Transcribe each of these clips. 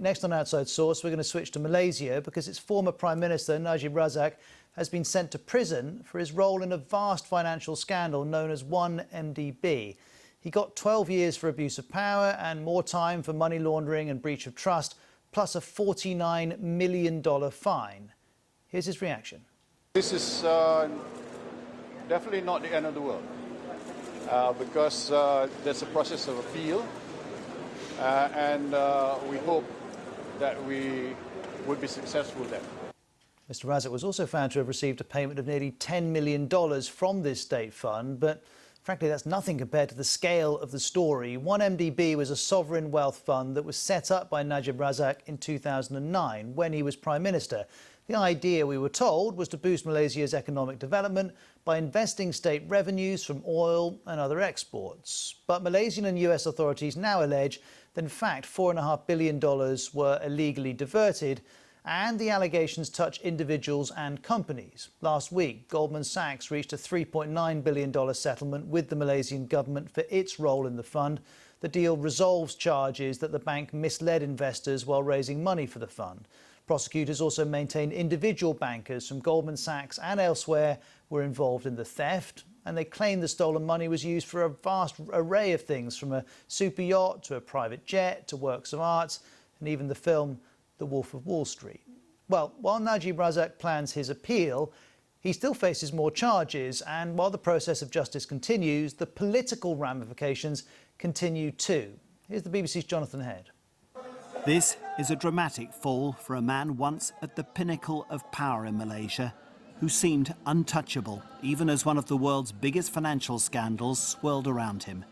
Next on Outside Source, we're going to switch to Malaysia because its former Prime Minister, Najib Razak, has been sent to prison for his role in a vast financial scandal known as 1MDB. He got 12 years for abuse of power and more time for money laundering and breach of trust, plus a $49 million fine. Here's his reaction. This is definitely not the end of the world because there's a process of appeal and we hope that we would be successful there. Mr. Razak was also found to have received a payment of nearly $10 million from this state fund, but frankly, that's nothing compared to the scale of the story. 1MDB was a sovereign wealth fund that was set up by Najib Razak in 2009 when he was Prime Minister. The idea, we were told, was to boost Malaysia's economic development by investing state revenues from oil and other exports. But Malaysian and US authorities now allege that, in fact, $4.5 billion were illegally diverted, and the allegations touch individuals and companies. Last week, Goldman Sachs reached a $3.9 billion settlement with the Malaysian government for its role in the fund. The deal resolves charges that the bank misled investors while raising money for the fund. Prosecutors also maintain individual bankers from Goldman Sachs and elsewhere were involved in the theft, and they claim the stolen money was used for a vast array of things, from a super yacht to a private jet to works of art and even the film The Wolf of Wall Street. Well, while Najib Razak plans his appeal, he still faces more charges, and while the process of justice continues, the political ramifications continue too. Here's the BBC's Jonathan Head. This is a dramatic fall for a man once at the pinnacle of power in Malaysia, who seemed untouchable, even as one of the world's biggest financial scandals swirled around him.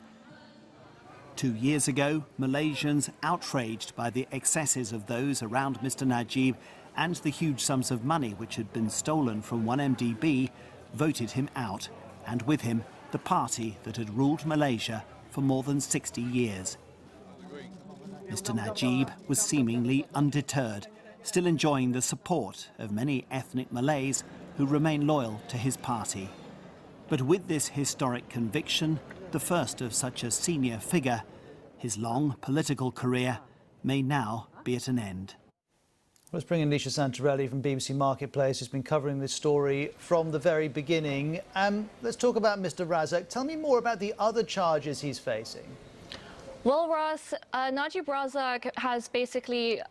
2 years ago, Malaysians, outraged by the excesses of those around Mr. Najib and the huge sums of money which had been stolen from 1MDB, voted him out, and with him, the party that had ruled Malaysia for more than 60 years. Mr. Najib was seemingly undeterred, still enjoying the support of many ethnic Malays who remain loyal to his party. But with this historic conviction, the first of such a senior figure, his long political career may now be at an end. Let's bring in Nisha Santarelli from BBC Marketplace, who's been covering this story from the very beginning. Let's talk about Mr. Razak. Tell me more about the other charges he's facing. Well, Ross, Najib Razak has basically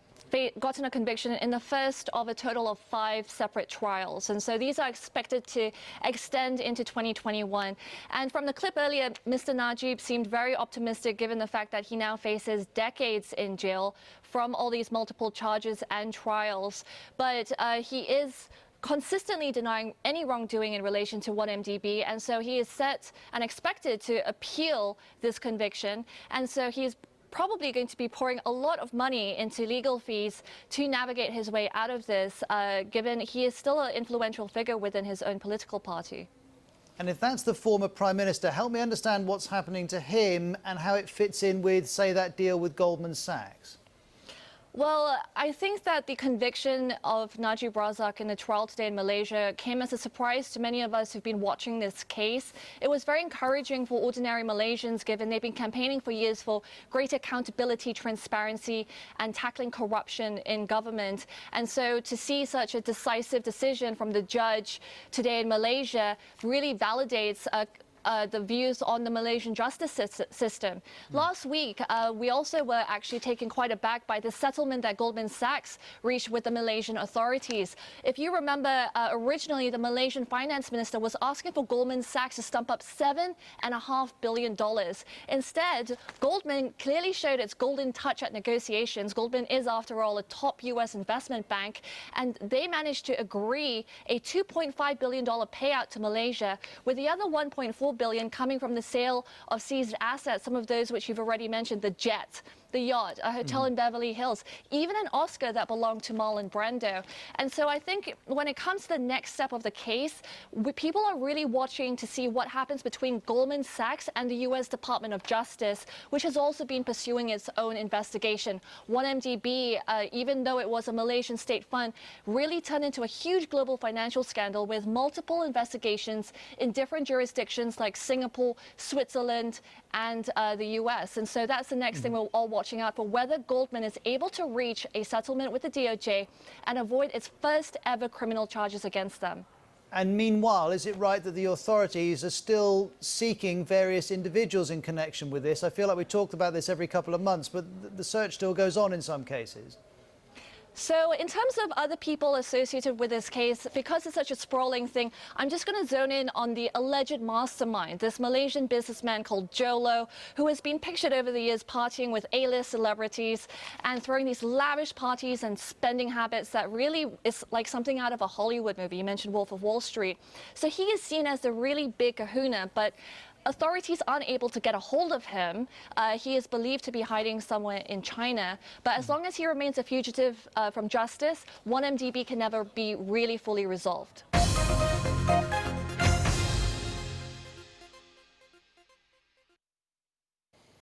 gotten a conviction in the first of a total of 5 separate trials. And so these are expected to extend into 2021. And from the clip earlier, Mr. Najib seemed very optimistic given the fact that he now faces decades in jail from all these multiple charges and trials. But he is consistently denying any wrongdoing in relation to 1MDB, and so he is set and expected to appeal this conviction, and so he is probably going to be pouring a lot of money into legal fees to navigate his way out of this, given he is still an influential figure within his own political party. And if that's the former Prime Minister, help me understand what's happening to him and how it fits in with, say, that deal with Goldman Sachs. Well, I think that the conviction of Najib Razak in the trial today in Malaysia came as a surprise to many of us who've been watching this case. It was very encouraging for ordinary Malaysians, given they've been campaigning for years for greater accountability, transparency, and tackling corruption in government. And so to see such a decisive decision from the judge today in Malaysia really validates the views on the Malaysian justice system. Last week, we also were actually taken quite aback by the settlement that Goldman Sachs reached with the Malaysian authorities. If you remember, originally the Malaysian finance minister was asking for Goldman Sachs to stump up $7.5 billion. Instead, Goldman clearly showed its golden touch at negotiations. Goldman is, after all, a top US investment bank, and they managed to agree a $2.5 billion payout to Malaysia, with the other $1.4 billion coming from the sale of seized assets, some of those which you've already mentioned, the jet, the yacht, a hotel in Beverly Hills, even an Oscar that belonged to Marlon Brando. And so I think when it comes to the next step of the case, people are really watching to see what happens between Goldman Sachs and the US Department of Justice, which has also been pursuing its own investigation. 1MDB, even though it was a Malaysian state fund, really turned into a huge global financial scandal with multiple investigations in different jurisdictions like Singapore, Switzerland, and the US. And so that's the next thing we'll all watch watching out for whether Goldman is able to reach a settlement with the DOJ and avoid its first ever criminal charges against them. And meanwhile, is it right that the authorities are still seeking various individuals in connection with this? I feel like we talked about this every couple of months, but the search still goes on in some cases. So in terms of other people associated with this case, because it's such a sprawling thing, I'm just going to zone in on the alleged mastermind, this Malaysian businessman called Jho Low, who has been pictured over the years partying with A-list celebrities and throwing these lavish parties and spending habits that really is like something out of a Hollywood movie. You mentioned Wolf of Wall Street. So he is seen as the really big kahuna, but authorities aren't able to get a hold of him. He is believed to be hiding somewhere in China. But as long as he remains a fugitive from justice, 1MDB can never be really fully resolved.